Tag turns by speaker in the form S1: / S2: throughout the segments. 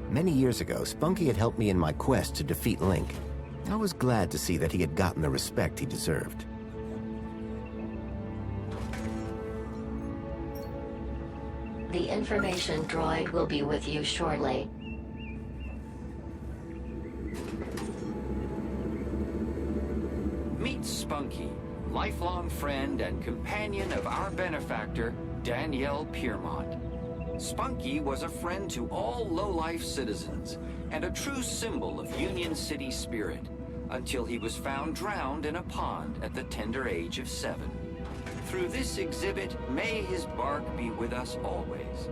S1: Many years ago, Spunky had helped me in my quest to defeat Link. I was glad to see that he had gotten the respect he deserved.
S2: The information droid will be with you shortly.
S3: Meet Spunky, lifelong friend and companion of our benefactor, Danielle Piermont. Spunky was a friend to all low-life citizens and a true symbol of Union City spirit until he was found drowned in a pond at the tender age of 7. Through this exhibit, may his bark be with us always.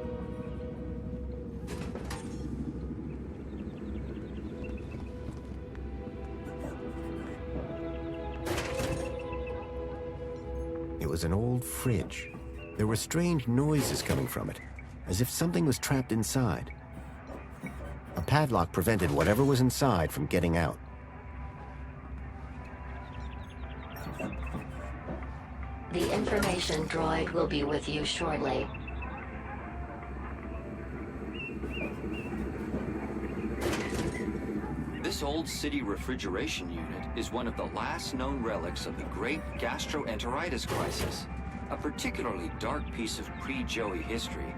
S1: It was an old fridge. There were strange noises coming from it, as if something was trapped inside. A padlock prevented whatever was inside from getting out.
S2: The information droid will be with you shortly.
S3: This old city refrigeration unit is one of the last known relics of the great gastroenteritis crisis, a particularly dark piece of pre-Joey history.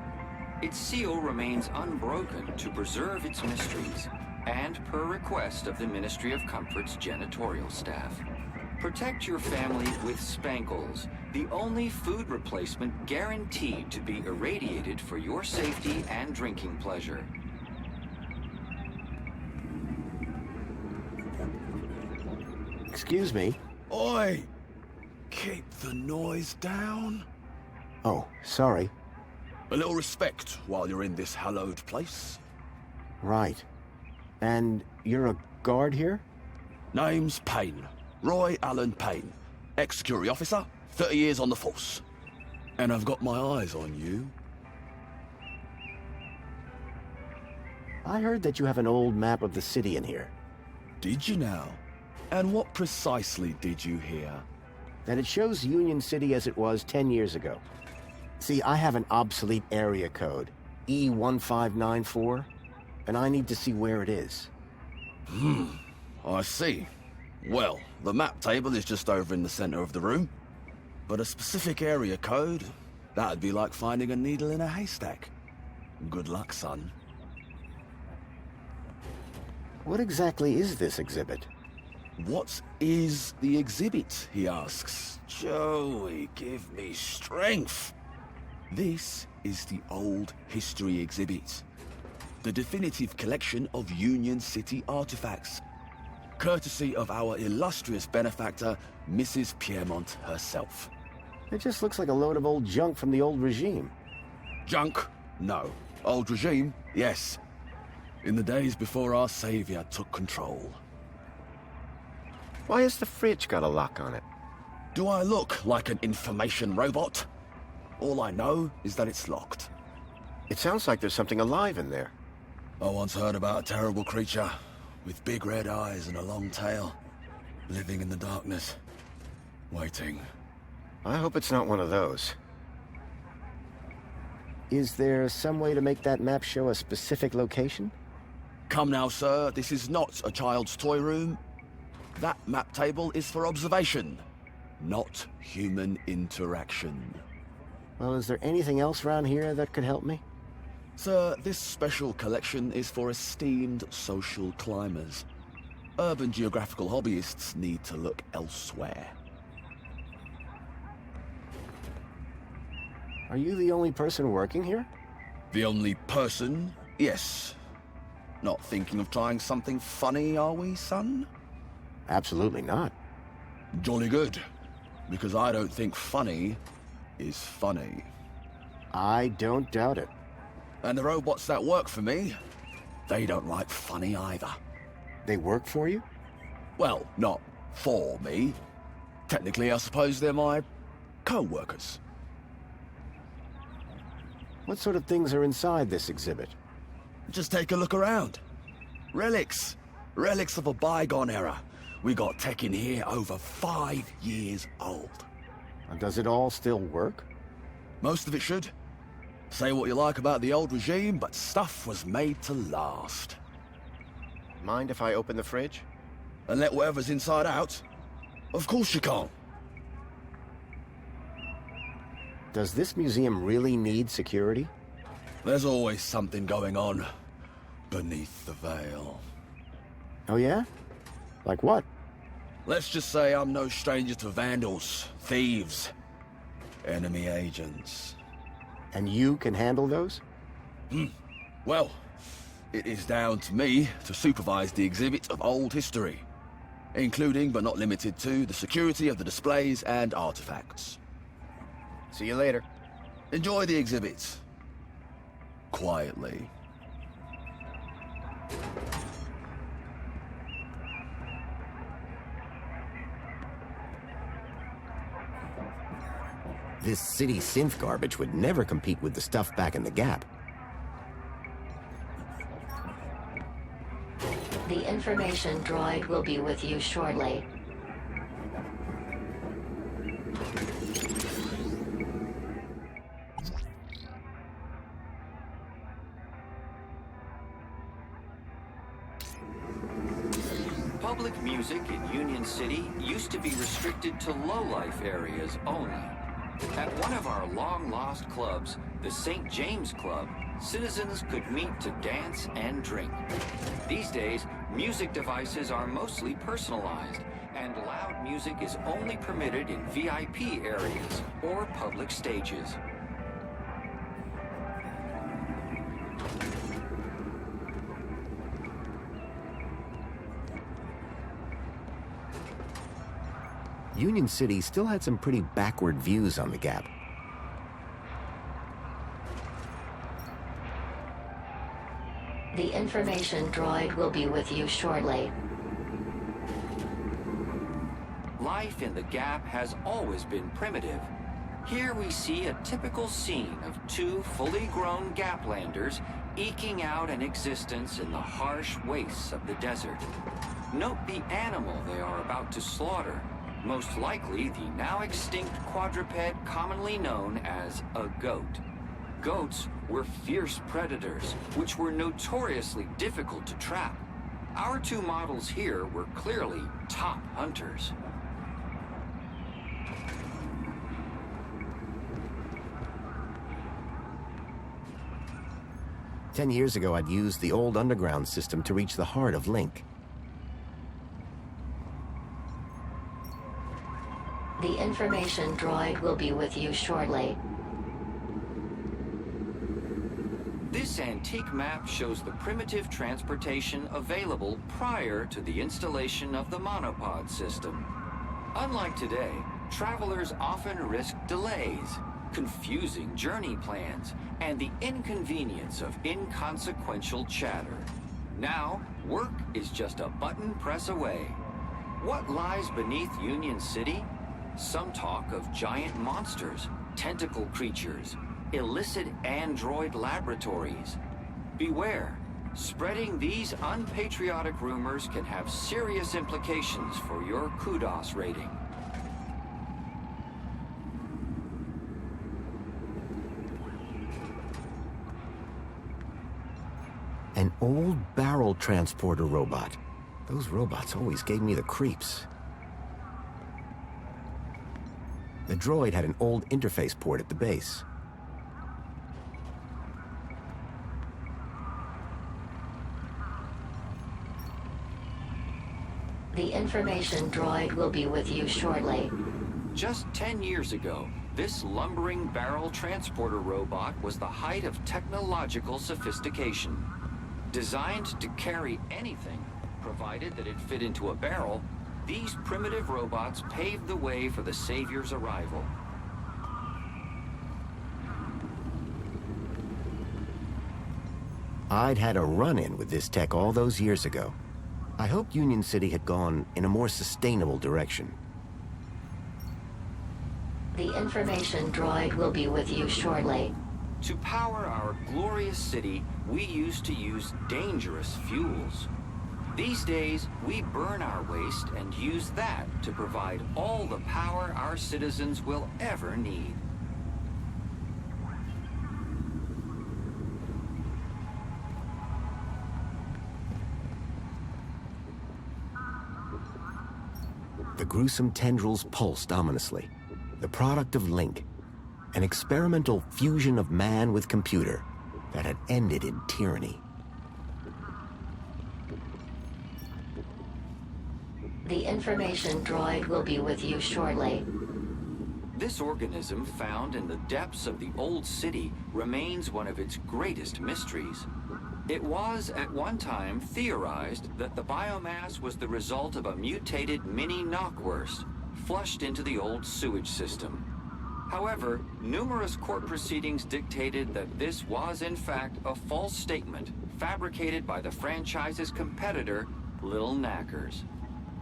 S3: Its seal remains unbroken to preserve its mysteries, and per request of the Ministry of Comfort's janitorial staff. Protect your family with Spankles, the only food replacement guaranteed to be irradiated for your safety and drinking pleasure.
S1: Excuse me?
S4: Oi! Keep the noise down.
S1: Oh, sorry.
S4: A little respect while you're in this hallowed place.
S1: Right. And you're a guard here?
S4: Name's Payne. Roy Allen Payne. Ex-security officer, 30 years on the force. And I've got my eyes on you.
S1: I heard that you have an old map of the city in here.
S4: Did you now? And what precisely did you hear?
S1: That it shows Union City as it was 10 years ago. See, I have an obsolete area code, E1594, and I need to see where it is.
S4: I see. Well, the map table is just over in the center of the room. But a specific area code, that'd be like finding a needle in a haystack. Good luck, son.
S1: What exactly is this exhibit?
S4: What is the exhibit, he asks. Joey, give me strength. This is the Old History exhibit. The definitive collection of Union City artifacts. Courtesy of our illustrious benefactor, Mrs. Piermont herself.
S1: It just looks like a load of old junk from the old regime.
S4: Junk? No. Old regime? Yes. In the days before our savior took control.
S1: Why has the fridge got a lock on it?
S4: Do I look like an information robot? All I know is that it's locked.
S1: It sounds like there's something alive in there.
S4: I once heard about a terrible creature with big red eyes and a long tail, living in the darkness, waiting.
S1: I hope it's not one of those. Is there some way to make that map show a specific location?
S4: Come now, sir, this is not a child's toy room. That map table is for observation, not human interaction.
S1: Well, is there anything else around here that could help me?
S4: Sir, this special collection is for esteemed social climbers. Urban geographical hobbyists need to look elsewhere.
S1: Are you the only person working here?
S4: The only person? Yes. Not thinking of trying something funny, are we, son?
S1: Absolutely not.
S4: Jolly good. Because I don't think funny is funny.
S1: I don't doubt it.
S4: And the robots that work for me, they don't like funny either.
S1: They work for you?
S4: Well, not for me. Technically, I suppose they're my co-workers.
S1: What sort of things are inside this exhibit?
S4: Just take a look around. Relics. Relics of a bygone era. We got tech in here over 5 years old.
S1: Does it all still work?
S4: Most of it should. Say what you like about the old regime, but stuff was made to last.
S5: Mind if I open the fridge?
S4: And let whatever's inside out? Of course you can't.
S1: Does this museum really need security?
S4: There's always something going on beneath the veil.
S1: Oh yeah? Like what?
S4: Let's just say I'm no stranger to vandals, thieves, enemy agents.
S1: And you can handle those?
S4: Well, it is down to me to supervise the exhibit of old history, including but not limited to the security of the displays and artifacts.
S5: See you later.
S4: Enjoy the exhibit. Quietly.
S1: This city synth garbage would never compete with the stuff back in the Gap.
S2: The information droid will be with you shortly.
S3: Public music in Union City used to be restricted to low-life areas only. At one of our long-lost clubs, the St. James Club, citizens could meet to dance and drink. These days, music devices are mostly personalized, and loud music is only permitted in VIP areas or public stages.
S1: Union City still had some pretty backward views on the Gap.
S2: The information droid will be with you shortly.
S3: Life in the Gap has always been primitive. Here we see a typical scene of two fully grown Gaplanders eking out an existence in the harsh wastes of the desert. Note the animal they are about to slaughter. Most likely the now extinct quadruped commonly known as a goat. Goats were fierce predators, which were notoriously difficult to trap. Our two models here were clearly top hunters.
S1: Ten years ago, I'd used the old underground system to reach the heart of Link.
S2: The information droid will be with you shortly.
S3: This antique map shows the primitive transportation available prior to the installation of the monopod system. Unlike today, travelers often risk delays, confusing journey plans, and the inconvenience of inconsequential chatter. Now, work is just a button press away. What lies beneath Union City? Some talk of giant monsters, tentacle creatures, illicit android laboratories. Beware, spreading these unpatriotic rumors can have serious implications for your kudos rating.
S1: An old barrel transporter robot. Those robots always gave me the creeps. The droid had an old interface port at the base.
S2: The information droid will be with you shortly.
S3: Just 10 years ago, this lumbering barrel transporter robot was the height of technological sophistication. Designed to carry anything, provided that it fit into a barrel, these primitive robots paved the way for the Savior's arrival.
S1: I'd had a run-in with this tech all those years ago. I hoped Union City had gone in a more sustainable direction.
S2: The information droid will be with you shortly.
S3: To power our glorious city, we used to use dangerous fuels. These days, we burn our waste and use that to provide all the power our citizens will ever need.
S1: gruesome tendrils pulsed ominously. The product of Link, an experimental fusion of man with computer that had ended in tyranny.
S2: The information droid will be with you shortly.
S3: This organism found in the depths of the old city remains one of its greatest mysteries. It was at one time theorized that the biomass was the result of a mutated mini knockwurst flushed into the old sewage system. However, numerous court proceedings dictated that this was in fact a false statement fabricated by the franchise's competitor, Little Knackers.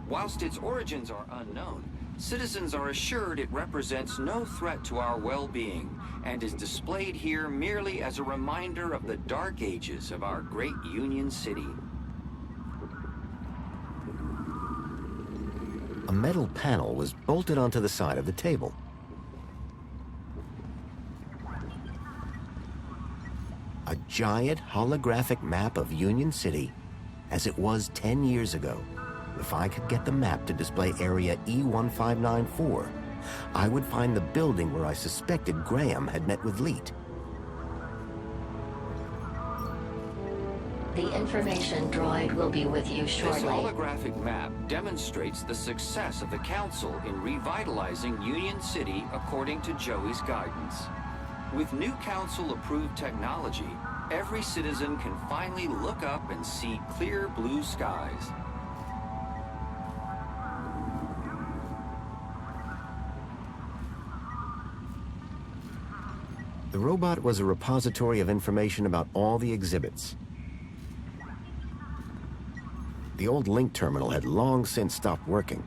S3: Whilst its origins are unknown, citizens are assured it represents no threat to our well-being and is displayed here merely as a reminder of the dark ages of our great Union City.
S1: A metal panel was bolted onto the side of the table. A giant holographic map of Union City as it was 10 years ago. If I could get the map to display area E1594, I would find the building where I suspected Graham had met with Leet.
S2: The information droid will be with you
S3: This
S2: shortly.
S3: holographic map demonstrates the success of the Council in revitalizing Union City according to Joey's guidance. With new Council-approved technology, every citizen can finally look up and see clear blue skies.
S1: The robot was a repository of information about all the exhibits. The old Link terminal had long since stopped working.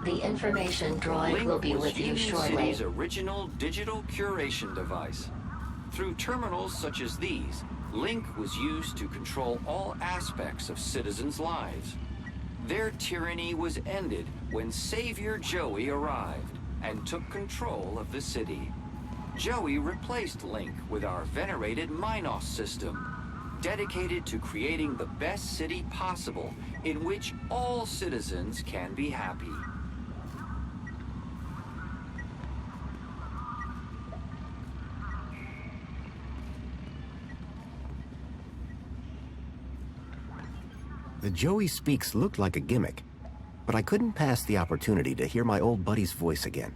S2: The information droid
S3: Link
S2: will be
S3: was
S2: with you
S3: Union
S2: shortly.
S3: City's original digital curation device. Through terminals such as these, Link was used to control all aspects of citizens' lives. Their tyranny was ended when Savior Joey arrived and took control of the city. Joey replaced Link with our venerated Minos system, dedicated to creating the best city possible in which all citizens can be happy.
S1: The Joey Speaks looked like a gimmick, but I couldn't pass the opportunity to hear my old buddy's voice again.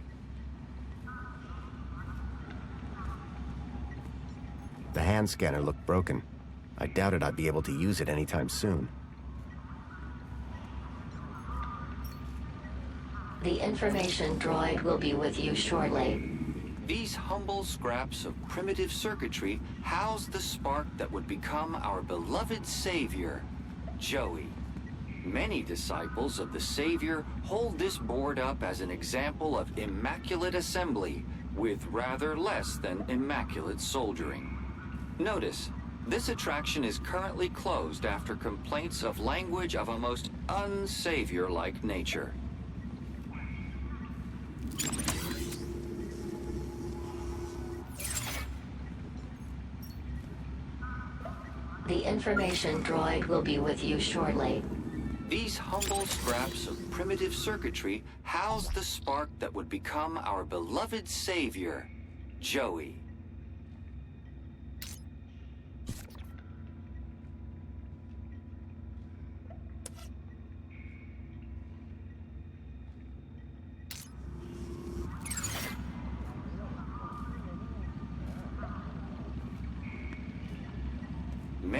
S1: The hand scanner looked broken. I doubted I'd be able to use it anytime soon.
S2: The information droid will be with you shortly.
S3: These humble scraps of primitive circuitry house the spark that would become our beloved Savior, Joey. Many disciples of the Savior hold this board up as an example of immaculate assembly with rather less than immaculate soldiering. Notice, this attraction is currently closed after complaints of language of a most un-Savior-like nature.
S2: The information droid will be with you shortly.
S3: These humble scraps of primitive circuitry house the spark that would become our beloved Savior, Joey.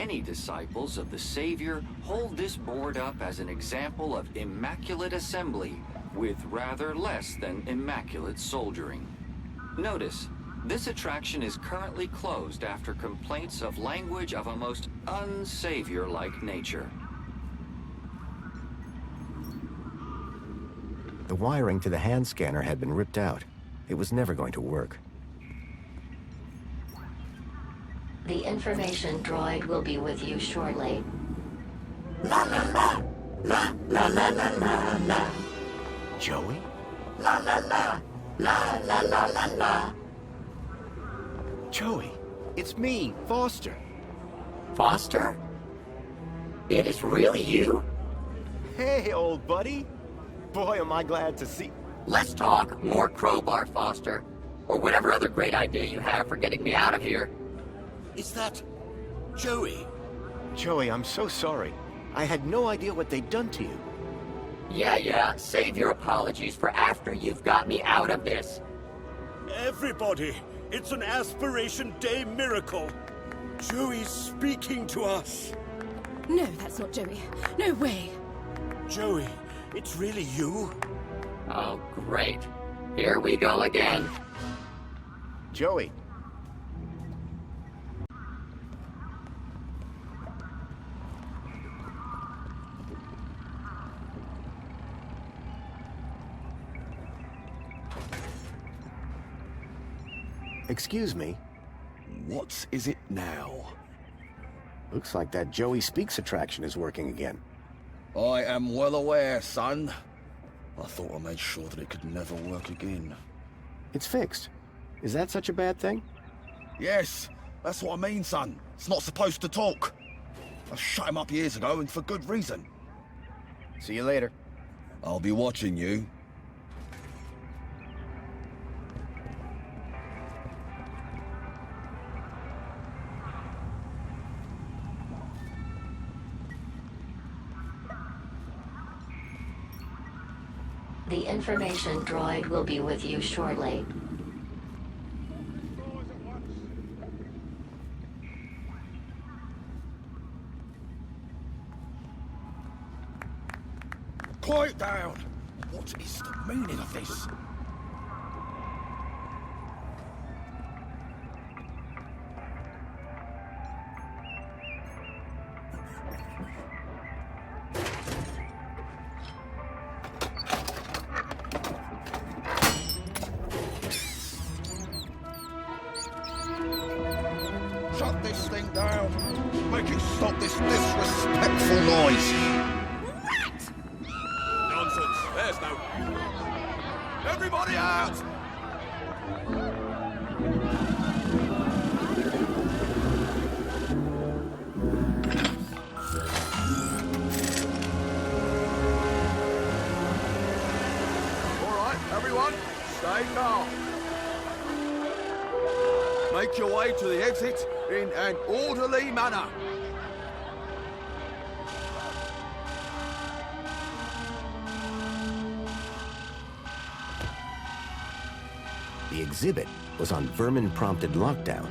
S3: Many disciples of the Savior hold this board up as an example of immaculate assembly with rather less than immaculate soldiering. Notice, this attraction is currently closed after complaints of language of a most un-Savior-like nature.
S1: The wiring to the hand scanner had been ripped out. It was never going to work.
S2: The information droid will be with you shortly.
S1: Joey? Joey, it's me, Foster.
S6: Foster? It is really you?
S5: Hey, old buddy. Boy, am I glad to see...
S6: Let's talk more crowbar, Foster. Or whatever other great idea you have for getting me out of here.
S4: Is that Joey?
S5: Joey, I'm so sorry. I had no idea what they'd done to you.
S6: Yeah, save your apologies for after you've got me out of this.
S7: Everybody, it's an Aspiration Day miracle. Joey's speaking to us.
S8: No, that's not Joey. No way.
S7: Joey, it's really you?
S6: Oh, great. Here we go again.
S5: Joey. Excuse me.
S4: What is it now?
S5: Looks like that Joey Speaks attraction is working again.
S4: I am well aware, son. I thought I made sure that it could never work again.
S5: It's fixed. Is that such a bad thing?
S4: Yes, that's what I mean, son. It's not supposed to talk. I shut him up years ago, and for good reason.
S5: See you later.
S4: I'll be watching you.
S2: The information droid will be with you shortly.
S4: Quiet down! What is the meaning of this? Shut this thing down! Make it stop this disrespectful noise!
S7: Nonsense. There's no... Everybody out! All right, everyone, stay calm. Make your way to the exit in an orderly manner.
S1: The exhibit was on vermin-prompted lockdown.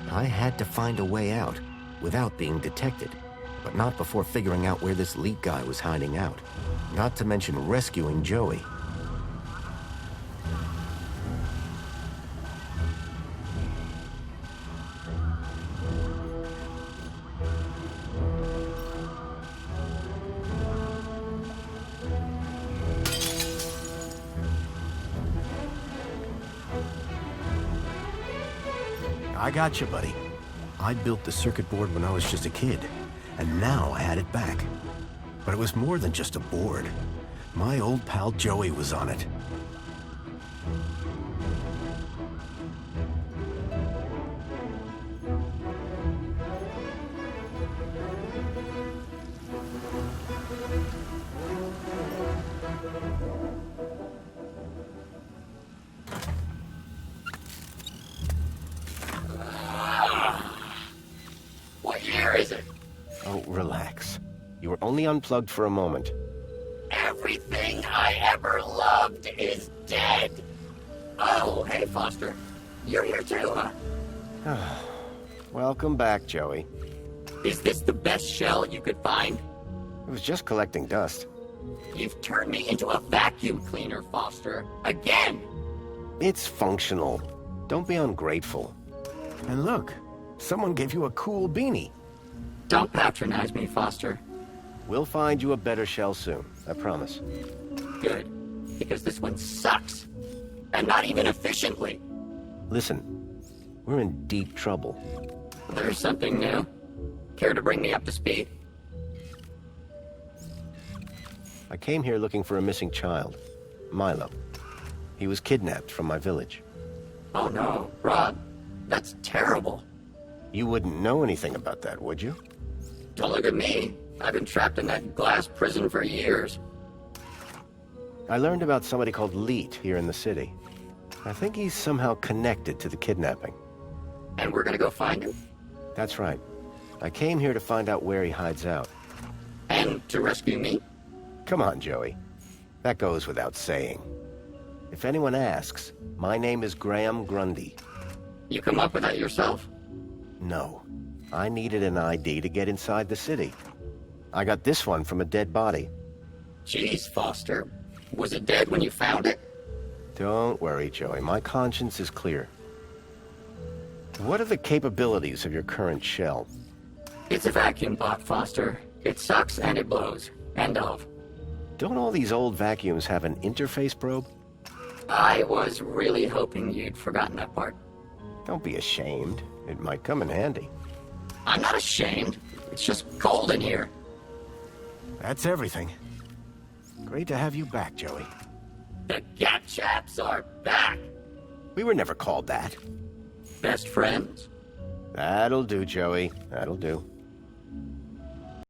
S1: I had to find a way out without being detected, but not before figuring out where this leak guy was hiding out. Not to mention rescuing Joey. I got you, buddy. I built the circuit board when I was just a kid, and now I had it back. But it was more than just a board. My old pal Joey was on it.
S6: What year is it?
S1: Oh, relax. You were only unplugged for a moment.
S6: Everything I ever loved is dead. Oh, hey, Foster. You're here too, huh?
S1: Welcome back, Joey.
S6: Is this the best shell you could find?
S1: It was just collecting dust.
S6: You've turned me into a vacuum cleaner, Foster. Again!
S1: It's functional. Don't be ungrateful. And look, someone gave you a cool beanie.
S6: Don't patronize me, Foster.
S1: We'll find you a better shell soon, I promise.
S6: Good. Because this one sucks. And not even efficiently.
S1: Listen, we're in deep trouble.
S6: There's something new. Care to bring me up to speed?
S1: I came here looking for a missing child, Milo. He was kidnapped from my village.
S6: Oh no, Rob. That's terrible.
S1: You wouldn't know anything about that, would you?
S6: Don't look at me. I've been trapped in that glass prison for years.
S5: I learned about somebody called Leet here in the city. I think he's somehow connected to the kidnapping.
S6: And we're gonna go find him?
S5: That's right. I came here to find out where he hides out.
S6: And to rescue me?
S5: Come on, Joey. That goes without saying. If anyone asks, my name is Graham Grundy.
S6: You come up with that yourself?
S5: No. I needed an ID to get inside the city. I got this one from a dead body.
S6: Jeez, Foster. Was it dead when you found it?
S5: Don't worry, Joey. My conscience is clear. What are the capabilities of your current shell?
S6: It's a vacuum pot, Foster. It sucks and it blows. End of.
S5: Don't all these old vacuums have an interface probe?
S6: I was really hoping you'd forgotten that part.
S5: Don't be ashamed. It might come in handy.
S6: I'm not ashamed. It's just cold in here.
S5: That's everything. Great to have you back, Joey.
S6: The Gat Chaps are back.
S5: We were never called that.
S6: Best friends.
S5: That'll do, Joey. That'll do.